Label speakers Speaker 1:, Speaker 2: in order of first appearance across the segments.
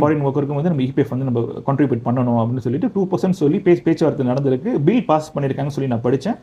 Speaker 1: Foreign ஒர்க்கருக்கும் வந்து நம்ம EPF வந்து நம்ம கான்ட்ரிபியூட் பண்ணணும் அப்படின்னு சொல்லிட்டு 2% சொல்லி பேச்சுவார்த்தை நடந்திருக்கு. பில் பாஸ் பண்ணியிருக்காங்கன்னு சொல்லி நான் படித்தேன்.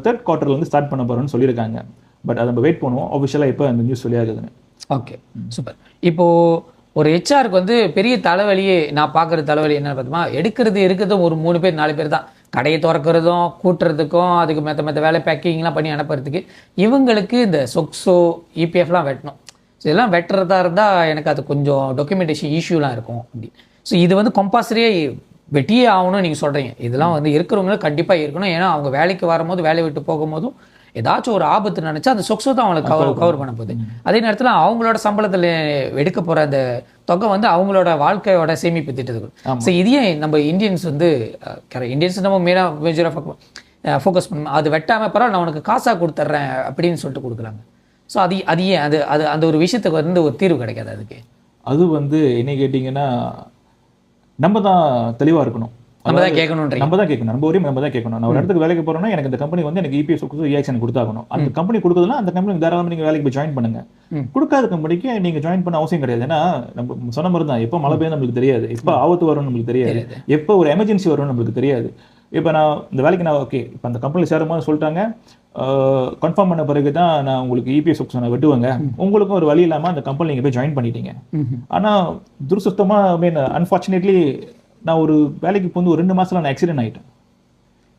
Speaker 1: 3rd quarter வந்து ஸ்டார்ட் பண்ண போகிறோன்னு சொல்லியிருக்காங்க. பட் அதை நம்ம வெயிட் பண்ணுவோம் ஆஃபிஷியலாக இப்போ அந்த நியூஸ் சொல்லியாகுதுன்னு.
Speaker 2: Okay, super. இப்போது ஒரு ஹெச்ஆருக்கு வந்து பெரிய தலைவலியே நான் பார்க்குற தலைவலி என்ன பார்த்தோமா, இருக்கிறதும் ஒரு 3 பேர் 4 பேர் தான். கடையை திறக்கிறதும் கூட்டுறதுக்கும் அதுக்கு மற்ற வேலை பேக்கிங்லாம் பண்ணி அனுப்புறதுக்கு இவங்களுக்கு இந்த சொக்ஸோ இபிஎஃப்லாம் வெட்டணும். ஸோ இதெல்லாம் வெட்டுறதா இருந்தால் எனக்கு அது கொஞ்சம் டாக்குமெண்டேஷன் இஷ்யூலாம் இருக்கும் அப்படி. ஸோ இது வந்து கம்பல்சரியாக வெட்டியே ஆகணும்னு நீங்கள் சொல்கிறீங்க. இதெல்லாம் வந்து இருக்கிறவங்களும் கண்டிப்பாக இருக்கணும். ஏன்னா அவங்க வேலைக்கு வரும்போது வேலையை விட்டு போகும்போதும் ஏதாச்சும் ஒரு ஆபத்து நினச்சா அந்த சொக்ஸோ தான் அவங்களுக்கு கவர் பண்ண போகுது. அதே நேரத்தில் அவங்களோட சம்பளத்தில் எடுக்க போகிற அந்த தொகை வந்து அவங்களோட வாழ்க்கையோட சேமிப்பு திட்டத்துக்கு. ஸோ இதையே நம்ம இந்தியன்ஸ் வந்து இந்தியன்ஸ் நம்ம மெயினாக மேஜராக ஃபோக்கஸ் பண்ணணும். அது வெட்டாமல் பரவாயில்ல நான் உனக்கு காசாக கொடுத்துட்றேன் அப்படின்னு சொல்லிட்டு கொடுக்குறாங்க. ஸோ அது ஏன் அது அந்த ஒரு விஷயத்துக்கு வந்து ஒரு தீர்வு கிடைக்காது அதுக்கு?
Speaker 1: அது வந்து என்ன கேட்டிங்கன்னா நம்ம தான் தெளிவாக இருக்கணும்.
Speaker 2: நம்ம தான் கேட்கணும்.
Speaker 1: நம்ம ஒரே நம்ம தான் கேட்கணும். நான் ஒரு இடத்துக்கு வேலைக்கு போறேன்னா எனக்கு இந்த கம்பெனி வந்து எனக்கு இபிஎஸ் ரியாக்ஷன் கொடுத்தாகணும். அந்த கம்பெனி கொடுக்குதுன்னா அந்த கம்பெனி தாராளமாக நீங்க வேலைக்கு போய் ஜாயின் பண்ணுங்க. கொடுக்காத கம்பெனிக்கு நீங்க ஜாயின் பண்ண அவசியம் கிடையாது. ஏன்னா நம்ம சொன்ன மாதிரி தான், எப்போ மழை பெய்யும் நம்மளுக்கு தெரியாது, எப்போ ஆபத்து வரும்னு நம்மளுக்கு தெரியாது, எப்போ ஒரு எமர்ஜென்சி வரும்னு நம்மளுக்கு தெரியாது. இப்போ நான் இந்த வேலைக்கு ஓகே இப்போ அந்த கம்பெனி சேரும்போது சொல்லிட்டாங்க, கன்ஃபார்ம் பண்ண பிறகு தான் நான் உங்களுக்கு இபிஎஸ் நான் வெட்டுவாங்க. உங்களுக்கும் ஒரு வழி இல்லாமல் அந்த கம்பெனி நீங்கள் போய் ஜாயின் பண்ணிட்டீங்க. ஆனால் துரதிர்ஷ்டமாக அன்ஃபார்ச்சுனேட்லி நான் ஒரு வேலைக்கு போந்து ஒரு 2 மாசத்துல நான் ஆக்சிடென்ட் ஆகிட்டேன்.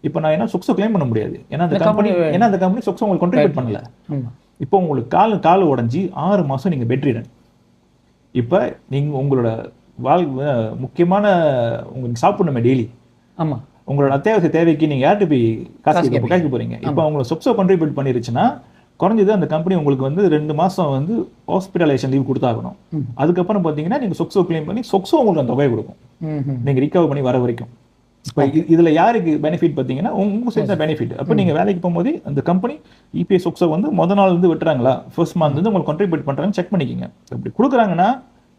Speaker 1: இப்போ நான் என்ன சொக்ஸோ கிளைம் பண்ண முடியாது. ஏன்னா அந்த கம்பெனி சொக்ஸோ உங்களுக்கு கான்ட்ரிபியூட் பண்ணல. இப்போ உங்களுக்கு கால் உடஞ்சி 6 மாசம் நீங்கள் பெட் ரிடன். இப்போ நீங்கள் உங்களோட முக்கியமான உங்களுக்கு சாப்பிடணுமே டெய்லி,
Speaker 2: ஆமாம்,
Speaker 1: உங்களோட அத்தியாவசிய தேவைக்கு நீங்கள் யார்கிட்ட போய் காசு போகிறீங்க. இப்போ அவங்களை சொக்ஸோ கான்ட்ரிபியூட் பண்ணிருச்சுன்னா குறைஞ்சது அந்த கம்பெனி உங்களுக்கு வந்து 2 மாசம் வந்து ஹாஸ்பிட்டலைசேஷன் லீவ் கொடுத்தாகணும். அதுக்கப்புறம் பார்த்தீங்கன்னா நீங்கள் சொக்ஸோ கிளைம் பண்ணி சொக்ஸோ உங்களுக்கு அந்த தொகையை கொடுக்கும் நீங்கள் ரிகவர் பண்ணி வர வரைக்கும். இப்போ இதில் யாருக்கு பெனிஃபிட் பார்த்தீங்கன்னா உங்க சைடு தான் பெனிஃபிட். அப்போ நீங்கள் வேலைக்கு போகும்போது அந்த கம்பெனி இபிஎஸ் சொக்ஸோ வந்து முதல் நாள் வந்து விட்டுறாங்களா, ஃபர்ஸ்ட் மந்த் வந்து உங்களுக்கு கான்ட்ரிபியூட் பண்ணுறாங்கன்னு செக் பண்ணிக்கிங்க. அப்படி கொடுக்குறாங்கன்னா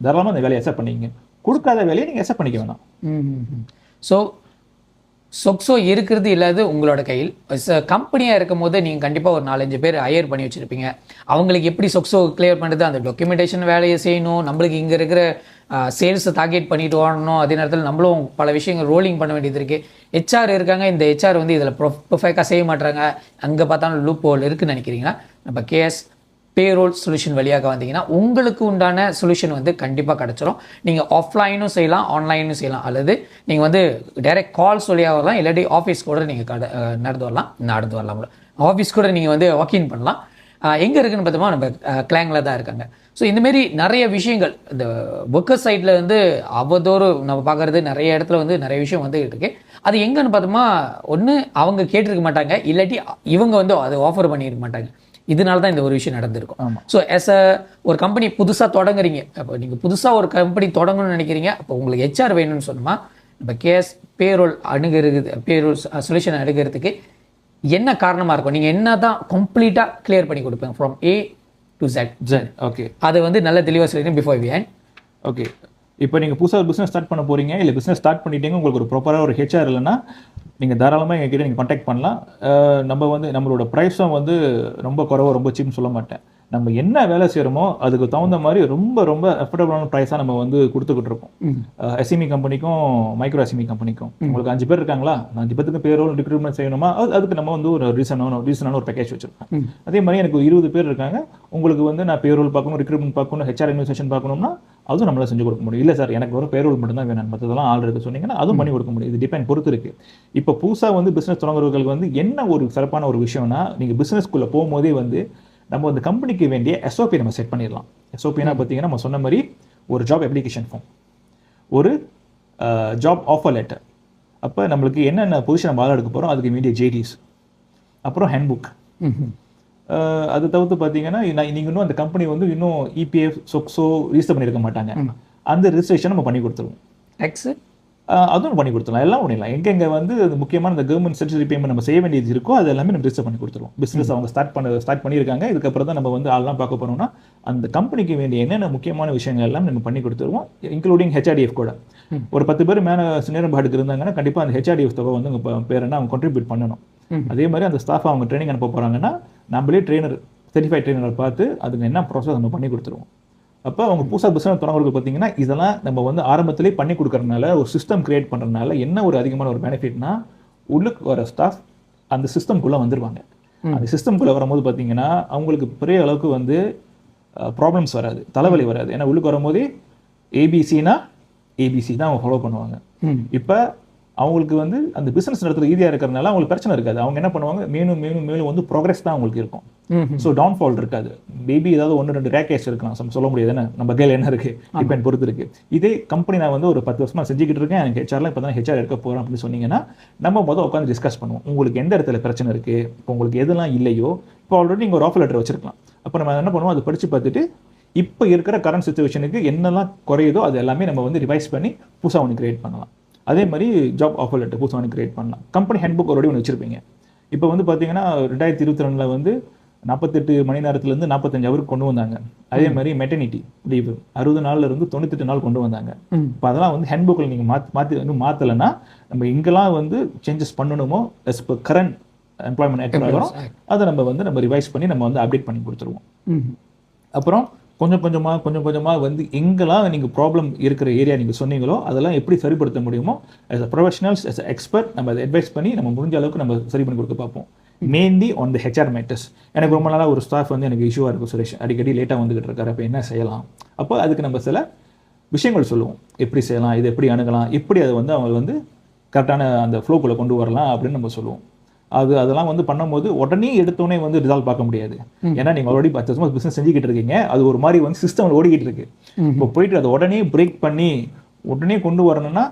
Speaker 1: தாராளமாக அந்த வேலையை அக்செப்ட் பண்ணிக்கிங்க. கொடுக்காத வேலையை நீங்கள் அக்செப்ட் பண்ணிக்க வேணாம்.
Speaker 2: ஸோ சொக்ஸோ இருக்கிறது இல்லாது உங்களோட கையில். கம்பெனியாக இருக்கும் போது நீங்கள் கண்டிப்பாக ஒரு 4-5 பேர் ஹையர் பண்ணி வச்சுருப்பீங்க. அவங்களுக்கு எப்படி சொக்ஸோ கிளியர் பண்ணுறது, அந்த டாக்குமெண்டேஷன் வேலையை செய்யணும், நம்மளுக்கு இங்கே இருக்கிற சேல்ஸை டார்கெட் பண்ணிட்டு வரணும். அதே நேரத்தில் நம்மளும் பல விஷயங்கள் ரோலிங் பண்ண வேண்டியது இருக்குது. ஹெச்ஆர் இருக்காங்க, இந்த ஹெச்ஆர் வந்து இதில் ப்ரொஃபைக்காக செய்ய மாட்டாங்க, அங்கே பார்த்தாலும் லூப் ஹோல் இருக்குதுன்னு நினைக்கிறீங்கன்னா நம்ம கேஎஸ் பேரோல் சொல்யூஷன் வழியாக வந்தீங்கன்னா உங்களுக்கு உண்டான சொல்யூஷன் வந்து கண்டிப்பாக கிடச்சிரும். நீங்கள் ஆஃப்லைனும் செய்யலாம், ஆன்லைனும் செய்யலாம், அல்லது நீங்கள் வந்து டைரெக்ட் கால்ஸ் வழியாக வரலாம், இல்லாட்டி ஆஃபீஸ் கூட நீங்கள் நடந்து வரலாம். ஆஃபீஸ் கூட நீங்கள் வந்து வாக்கின் பண்ணலாம். எங்கே இருக்குன்னு பார்த்தோமா நம்ம கிளாங்கில் தான் இருக்காங்க. ஸோ இந்தமாரி நிறைய விஷயங்கள் இந்த ஒர்க்கர் சைடில் வந்து அவதோறு நம்ம பார்க்குறது நிறைய இடத்துல வந்து நிறைய விஷயம் வந்து இருக்கு. அது எங்கன்னு பார்த்தோமா, ஒன்று அவங்க கேட்டிருக்க மாட்டாங்க, இல்லாட்டி இவங்க வந்து அதை ஆஃபர் பண்ணியிருக்க மாட்டாங்க. இதனால தான் இந்த ஒரு விஷயம் நடந்திருக்கும். ஸோ ஒரு கம்பெனி புதுசாக தொடங்குறீங்க, அப்போ நீங்கள் புதுசாக ஒரு கம்பெனி தொடங்கணும்னு நினைக்கிறீங்க, அப்போ உங்களுக்கு ஹெச்ஆர் வேணும்னு சொன்னோமா நம்ம கேஎஸ் பேரோல் பேரோல் சொல்யூஷன் அணுகிறதுக்கு என்ன காரணமாக இருக்கும்? நீங்கள் என்ன தான் கம்ப்ளீட்டாக கிளியர் பண்ணி கொடுப்பீங்க from A to Z.
Speaker 1: Okay,
Speaker 2: அது வந்து நல்ல தெளிவாக சொல்லிடுங்க பிஃபோர் வி எண்ட்.
Speaker 1: ஓகே, இப்போ நீங்கள் புதுசாக பிஸ்னஸ் ஸ்டார்ட் பண்ண போகிறீங்க, இல்லை பிஸ்னஸ் ஸ்டார்ட் பண்ணிட்டீங்க, உங்களுக்கு ஒரு ப்ராப்பராக ஒரு ஹெச்ஆர் இல்லைன்னா நீங்கள் தாராளமாக எங்ககிட்ட நீங்கள் கான்டாக்ட் பண்ணலாம். நம்ம வந்து நம்மளோட ப்ரைஸும் வந்து ரொம்ப குறைவாக ரொம்ப சீப்னு சொல்ல மாட்டேன். நம்ம என்ன வேலை செய்கிறோமோ அதுக்கு தகுந்த மாதிரி ரொம்ப ரொம்ப அஃபோர்டபுளான ப்ரைஸாக நம்ம வந்து கொடுத்துக்கிட்டு இருக்கோம். எஸ்எம்இ கம்பெனிக்கும் மைக்ரோ எஸ்எம்இ கம்பெனிக்கும். உங்களுக்கு 5 பேர் இருக்காங்களா, 5 பேருக்கு பேரோல் ரிக்ரூட்மெண்ட் செய்யணுமா, அதுக்கு நம்ம வந்து ஒரு ரீசனான ஒரு பேக்கேஜ் வச்சிருக்கோம். அதே மாதிரி எனக்கு 20 பேர் இருக்காங்க, உங்களுக்கு வந்து நான் பேரோல் பார்க்கணும், ரிக்ரூட்மெண்ட் பார்க்கணும், ஹெச்ஆர் இன்வெஸ்டிகேஷன் பார்க்கணும்னா அதுவும் நம்மளால செஞ்சு கொடுக்க முடியும். இல்லை சார் எனக்கு ஒரு பேரோல் மட்டும் தான் வேணும், மற்றதெல்லாம் ஆள் இருக்கு சொன்னீங்கன்னா அதுவும் பண்ணி கொடுக்க முடியும். இது டிபெண்ட் பொறுத்து இருக்கு. இப்போ புதுசாக வந்து பிஸ்னஸ் தொடங்குறவர்களுக்கு வந்து என்ன ஒரு சிறப்பான ஒரு விஷயம்னா, நீங்கள் பிஸ்னஸ்க்குள்ளே போகும்போதே வந்து நம்ம அந்த கம்பெனிக்கு வேண்டிய எஸ்ஓபி நம்ம செட் பண்ணிடலாம். எஸ்ஓபினா பார்த்தீங்கன்னா நம்ம சொன்ன மாதிரி ஒரு ஜாப் அப்ளிகேஷன் ஃபார்ம், ஒரு ஜாப் ஆஃபர் லெட்டர், அப்போ நம்மளுக்கு என்னென்ன பொசிஷன் நம்ம ஆள் எடுக்க போகிறோம் அதுக்கு வேண்டிய ஜேடிஸ், அப்புறம் ஹேண்ட்புக். அது தவிர்த்து பார்த்தீங்கன்னா நீங்கள் இன்னும் அந்த கம்பெனி வந்து இன்னும் இபிஎஃப் சொக்ஸோ ரிஜிஸ்டர் பண்ணியிருக்க மாட்டாங்க, அந்த ரிஜிஸ்ட்ரேஷன் நம்ம பண்ணி கொடுத்துருவோம். அதுவும் பண்ணி கொடுத்துடலாம், எல்லாம் பண்ணிடலாம். எங்கெங்கே வந்து அது முக்கியமான இந்த கவர்மெண்ட் ஸ்டேட்டரி பேமெண்ட் நம்ம செய்ய வேண்டியது இருக்கோ அது எல்லாமே நம்ம ரிஜிஸ்டர் பண்ணி கொடுத்துருவோம். பிஸ்னஸ் அவங்க ஸ்டார்ட் பண்ணியிருக்காங்க, இதுக்கப்புறம் தான் நம்ம வந்து ஆள்லாம் பார்க்க போனோம்னா அந்த கம்பெனிக்கு வேண்டிய என்னென்ன முக்கியமான விஷயங்கள் எல்லாம் நம்ம பண்ணி கொடுத்துருவோம், இன்க்ளூடிங் ஹெச்ஆர்டிஎஃப் கூட. ஒரு 10 பேர் மேலே சீனியர் பாடுக்கு இருந்தாங்கன்னா கண்டிப்பாக அந்த ஹெச்ஆர்டிஎஃப் தொகை வந்து உங்கள் பேரனா அவங்க கான்ட்ரிபியூட் பண்ணணும். அதே மாதிரி அந்த ஸ்டாஃப் அவங்க ட்ரைனிங் அனுப்ப போகிறாங்கன்னா நம்மளே ட்ரெயினர், சர்டிஃபைட் ட்ரெயினரை பார்த்து அதுக்கு என்ன ப்ராசஸ் நம்ம பண்ணி கொடுத்துருவோம். அப்போ அவங்க புதுசாக பிஸ்னஸ் தொடங்குறது பார்த்தீங்கன்னா இதெல்லாம் நம்ம வந்து ஆரம்பத்திலே பண்ணி கொடுக்கறதுனால ஒரு சிஸ்டம் கிரியேட் பண்ணுறதுனால என்ன ஒரு அதிகமான ஒரு பெனிஃபிட்னா உள்ளுக்கு வர ஸ்டாஃப் அந்த சிஸ்டம்குள்ளே வந்துடுவாங்க. அந்த சிஸ்டம்குள்ளே வரும்போது பார்த்தீங்கன்னா அவங்களுக்கு பெரிய அளவுக்கு வந்து ப்ராப்ளம்ஸ் வராது, தலைவலி வராது. ஏன்னா உள்ளுக்கு வரும்போதே ஏபிசினா ஏபிசி தான் அவங்க ஃபாலோ பண்ணுவாங்க. இப்போ அவங்களுக்கு வந்து அந்த பிஸ்னஸ் நடத்துறது ஈஸியாக இருக்கிறதுனால அவங்களுக்கு பிரச்சனை இருக்காது. அவங்க என்ன பண்ணுவாங்க, மேலும் மேலும் மேலும் வந்து ப்ரோக்ரஸ் தான் அவங்களுக்கு இருக்கும். ஸோ டவுன்ஃபால் இருக்காது. மேபி ஏதாவது 1-2 ரேக்கேஜ் இருக்கலாம், சொல்ல முடியாது. என்ன நம்ம கையில் என்ன இருக்கு டிபெண்ட் பொறுத்து இருக்கு. இதே கம்பெனி நான் வந்து ஒரு 10 வருஷமா செஞ்சுக்கிட்டு இருக்கேன், எனக்கு ஹெச்ஆர்லாம் இப்போ தான் ஹெச்ஆர் எடுக்க போகிறேன் அப்படின்னு சொன்னீங்கன்னா நம்ம முதல் உட்காந்து டிஸ்கஸ் பண்ணுவோம். உங்களுக்கு எந்த இடத்துல பிரச்சனை இருக்கு, இப்போ உங்களுக்கு எதெல்லாம் இல்லையோ, இப்போ ஆல்ரெடி நீங்கள் ஒரு ஆஃபர் லெட்டர் வச்சிருக்கலாம். அப்போ நம்ம என்ன பண்ணுவோம், அதை படித்து பார்த்துட்டு இப்போ இருக்கிற கரண்ட் சுச்சுவேஷனுக்கு என்னெல்லாம் குறையுதோ அது எல்லாமே நம்ம வந்து ரிவைஸ் பண்ணி புதுசாக ஒன்று கிரியேட் பண்ணலாம். அதே மாதிரி ஜாப் ஆஃபர் லெட்டர் புதுசாக ஒன்று கிரியேட் பண்ணலாம். கம்பெனி ஹேண்ட்புக் ஆல்ரெடி ஒன்று வச்சிருப்பீங்க. இப்போ வந்து பார்த்தீங்கன்னா 2022 வந்து 48 மணி நேரத்துலேருந்து 45 ஹவருக்கு கொண்டு வந்தாங்க. அதே மாதிரி மெட்டர்னிட்டி லீவு 60 நாள்ல இருந்து 98 நாள் கொண்டு வந்தாங்க. இப்போ அதெல்லாம் வந்து ஹேண்ட்புக்கில் நீங்கள் மாற்றி வந்து மாற்றலைன்னா நம்ம எங்கெல்லாம் வந்து சேஞ்சஸ் பண்ணணுமோ as per current employment act வரும் அதை நம்ம ரிவைஸ் பண்ணி நம்ம வந்து அப்டேட் பண்ணி கொடுத்துருவோம். அப்புறம் கொஞ்சம் கொஞ்சமாக வந்து எங்கெல்லாம் நீங்கள் ப்ராப்ளம் இருக்கிற ஏரியா நீங்கள் சொன்னீங்களோ அதெல்லாம் எப்படி சரிப்படுத்த முடியுமோ as a professionals as a expert நம்ம அதை அட்வைஸ் பண்ணி நம்ம முடிஞ்ச அளவுக்கு நம்ம சரி பண்ணி கொடுக்க பார்ப்போம். Mainly on the HR matters. எனக்கு ரொம்ப நாளாக ஒரு ஸ்டாஃப் வந்து எனக்கு இஷ்யூவாக இருக்கும், சுரேஷ் அடிக்கடி லேட்டாக வந்துகிட்டு இருக்காரு, அப்போ என்ன செய்யலாம்? அப்போ அதுக்கு நம்ம சில விஷயங்கள் சொல்லுவோம், எப்படி செய்யலாம், இது எப்படி அணுகலாம், எப்படி அதை வந்து அவங்க வந்து கரெக்டான அந்த ஃப்ளோக்குள்ளே கொண்டு வரலாம் அப்படின்னு நம்ம சொல்லுவோம். அதெல்லாம் வந்து பண்ணும்போது உடனே எடுத்தோடனே வந்து ரிசால்வ் பார்க்க முடியாது. ஏன்னா நீங்கள் ஆல்ரெடி 10 வருஷமா பிஸ்னஸ் செஞ்சுக்கிட்டு இருக்கீங்க, அது ஒரு மாதிரி வந்து சிஸ்டம் ஓடிக்கிட்டு இருக்கு. இப்போ போயிட்டு அதை உடனே பிரேக் பண்ணி உடனே கொண்டு வரணும்னா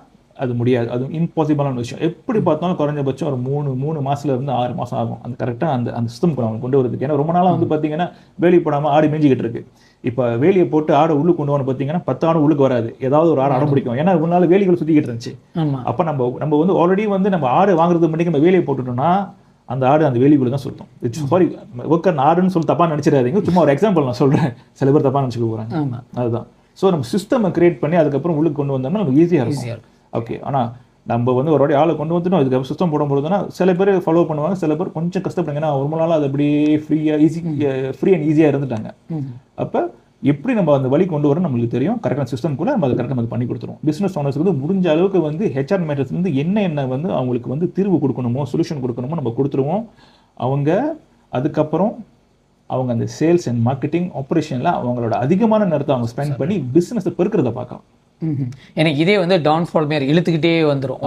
Speaker 1: அது முடியாது, அது இம்பாசிபிளான விஷயம். எப்படி பார்த்தாலும் குறைஞ்சபட்சம் ஒரு 3 மாசத்துல இருந்து 6 மாசம் ஆகும் அந்த கரெக்டாக அந்த சிஸ்டம் கொண்டு வரதுக்கு. ஏன்னா ரொம்ப நாளாக வந்து பார்த்தீங்கன்னா வேலி போடாமல் ஆடு மேய்ஞ்சிக்கிட்டு இருக்கு. இப்போ வேலியை போட்டு ஆடை உள்ளுக்கு கொண்டு வரணும் பார்த்தீங்கன்னா 10 ஆடு உள்ளுக்கு வராது, ஏதாவது ஒரு ஆடு அடம் பிடிக்கும். ஏன்னா ஒரு நாள் வேலிகள் சுற்றிக்கிட்டு இருந்துச்சு. அப்போ நம்ம வந்து ஆல்ரெடி வந்து நம்ம ஆடு வாங்குறது மட்டும் நம்ம வேலியை போட்டுட்டோம்னா அந்த ஆடு அந்த வேலிக்குள்ள தான் சுத்தம். சாரி ஒர்க்கர் ஆடுன்னு சொல்லி தப்பா நினைச்சிடாதீங்க, சும்மா ஒரு எக்ஸாம்பிள் நான் சொல்றேன், சில பேர் தப்பா நினைச்சுக்க போறாங்க. அதுதான். ஸோ நம்ம சிஸ்டம் கிரியேட் பண்ணி அதுக்கப்புறம் உள்ளுக்கு கொண்டு வந்தோம்னா நமக்கு ஈஸியாக இருக்கும். ஓகே, ஆனால் நம்ம வந்து ஒரு வாட்டி ஆளை கொண்டு வந்துட்டோம், அதுக்கப்புறம் சிஸ்டம் போட போடுறதுனா சில பேர் ஃபாலோ பண்ணுவாங்க, சில பேர் கொஞ்சம் கஷ்டப்படுங்க. ஏன்னா ஒரு நாள் அது அப்படியே ஃப்ரீ அண்ட் ஈஸியாக இருந்துட்டாங்க. அப்போ எப்படி நம்ம அந்த வழி கொண்டு வரோம் நம்மளுக்கு தெரியும். கரெக்டான சிஸ்டம் கூட நம்ம அதை கரெக்டாக நம்ம பண்ணி கொடுத்துருவோம். பிஸ்னஸ் ஓனர்ஸ்க்கு வந்து முடிஞ்ச அளவுக்கு வந்து ஹெச்ஆர் மேட்டர்ஸ் வந்து என்ன வந்து அவங்களுக்கு வந்து தீர்வு கொடுக்கணுமோ, சொல்யூஷன் கொடுக்கணுமோ நம்ம கொடுத்துருவோம். அவங்க அதுக்கப்புறம் அவங்க அந்த சேல்ஸ் அண்ட் மார்க்கெட்டிங் ஆப்ரேஷனில் அவங்களோட அதிகமான நேரத்தை அவங்க ஸ்பெண்ட் பண்ணி பிஸ்னஸை பெருக்கிறத பார்க்கலாம்.
Speaker 2: எனக்கு இதே வந்து டவுன்ஃபால் மாரி இழுத்துக்கிட்டே வந்துடும்,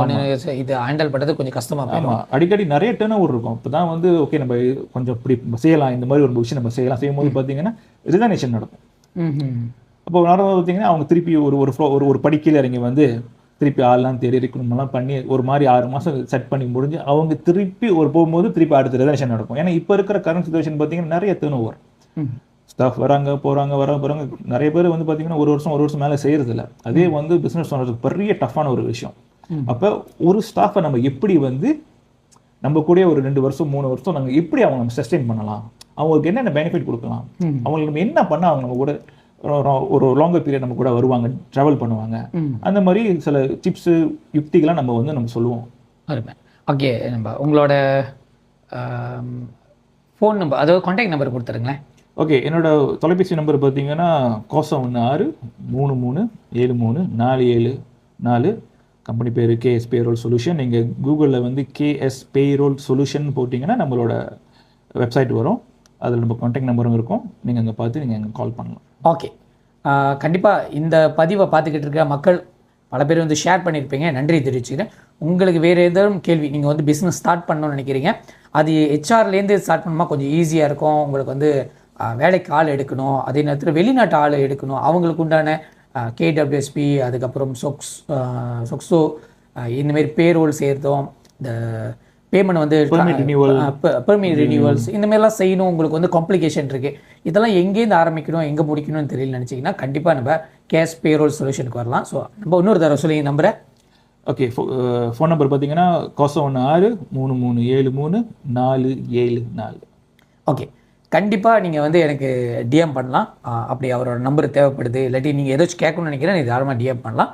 Speaker 2: இது ஹேண்டில் பண்ணுறது கொஞ்சம் கஷ்டமாக போயிடும்.
Speaker 1: அடிக்கடி நிறைய டர்ன் ஓவர் இருக்கும். இப்போ தான் வந்து ஓகே நம்ம கொஞ்சம் இப்படி செய்யலாம், இந்த மாதிரி ஒரு விஷயம் நம்ம செய்யும்போது பார்த்தீங்கன்னா ரிசர்வேஷன் நடக்கும். அப்போ நடந்து பார்த்தீங்கன்னா அவங்க திருப்பி ஒரு படிக்கையில் இறங்கி வந்து திருப்பி ஆள்லாம் தேடி ரெக்ரூட்மெண்ட்லாம் பண்ணி ஒரு மாதிரி 6 மாதம் செட் பண்ணி முடிஞ்சு அவங்க திருப்பி போகும்போது திருப்பி அடுத்த ரிசர்வேஷன் நடக்கும். ஏன்னா இப்போ இருக்கிற கரண்ட் சிச்சுவேஷன் பார்த்தீங்கன்னா நிறைய டர்ன் ஓவர், ஸ்டாஃப் வராங்க போகிறாங்க. நிறைய பேர் வந்து பார்த்தீங்கன்னா ஒரு வருஷம் மேலே செய்யறதில்ல. அதே வந்து பிஸ்னஸ் ஓனருக்கு பெரிய டஃப்பான ஒரு விஷயம். அப்போ ஒரு ஸ்டாஃபை நம்ம எப்படி வந்து நம்ம கூட ஒரு 2 வருஷம் 3 வருஷம் நாங்கள் எப்படி அவங்க நம்ம சஸ்டெயின் பண்ணலாம், அவங்களுக்கு என்னென்ன பெனிஃபிட் கொடுக்கலாம், அவங்களுக்கு நம்ம என்ன பண்ணால் அவங்க நம்ம கூட ஒரு லாங்கர் பீரியட் நம்ம கூட வருவாங்க, ட்ராவல் பண்ணுவாங்க. அந்த மாதிரி சில டிப்ஸு யுக்திகளாக நம்ம சொல்லுவோம்.
Speaker 2: ஓகே, நம்ம உங்களோட ஃபோன் நம்பர், அதாவது கான்டாக்ட் நம்பர் கொடுத்துருங்களேன்.
Speaker 1: ஓகே, என்னோட தொலைபேசி நம்பர் பார்த்தீங்கன்னா 9633734744. கம்பெனி பேர் கேஎஸ் பேரோல் சொல்யூஷன். நீங்கள் கூகுளில் வந்து கேஎஸ் பேரோல் சொல்யூஷன் போட்டிங்கன்னா நம்மளோட வெப்சைட் வரும், அதில் நம்ம கான்டாக்ட் நம்பரும் இருக்கும். நீங்கள் அங்கே பார்த்து நீங்கள் அங்கே கால் பண்ணலாம்.
Speaker 2: ஓகே, கண்டிப்பாக இந்த பதிவை பார்த்துக்கிட்டு இருக்க மக்கள் பல பேர் வந்து ஷேர் பண்ணியிருப்பீங்க, நன்றி தெரிவிச்சுக்கிறேன். உங்களுக்கு வேறு ஏதாவது கேள்வி, நீங்கள் வந்து பிஸ்னஸ் ஸ்டார்ட் பண்ணணும்னு நினைக்கிறீங்க, அது ஹெச்ஆர்லேருந்து ஸ்டார்ட் பண்ணால் கொஞ்சம் ஈஸியாக இருக்கும். உங்களுக்கு வந்து வேலைக்கு ஆள் எடுக்கணும், அதே நேரத்தில் வெளிநாட்டு ஆள் எடுக்கணும், அவங்களுக்கு உண்டான கேடபிள்யூஎஸ்பி, அதுக்கப்புறம் சொக்ஸோ இந்தமாரி பேரோல் சேர்த்தோம், இந்த பேமெண்ட் வந்து பெர்மிட் ரினியூவல்ஸ் இந்த மாதிரிலாம் செய்யணும். உங்களுக்கு வந்து காம்ப்ளிகேஷன் இருக்குது, இதெல்லாம் எங்கேருந்து ஆரம்பிக்கணும் எங்கே முடிக்கணும்னு தெரியல நினச்சிங்கன்னா கண்டிப்பாக நம்ம கேஷ் பேரோல் சொல்யூஷனுக்கு வரலாம். ஸோ நம்ம இன்னொரு தடவை சொல்லி நம்பரை.
Speaker 1: ஓகே, ஃபோன் நம்பர் பார்த்தீங்கன்னா 96337344.
Speaker 2: ஓகே, கண்டிப்பாக நீங்கள் வந்து எனக்கு டிஎம் பண்ணலாம். அப்படி அவரோட நம்பர் தேவைப்படுது, இல்லாட்டி நீங்கள் ஏதாச்சும் கேட்கணும்னு நினைக்கிறேன், தாராளமாக டிஎம் பண்ணலாம்.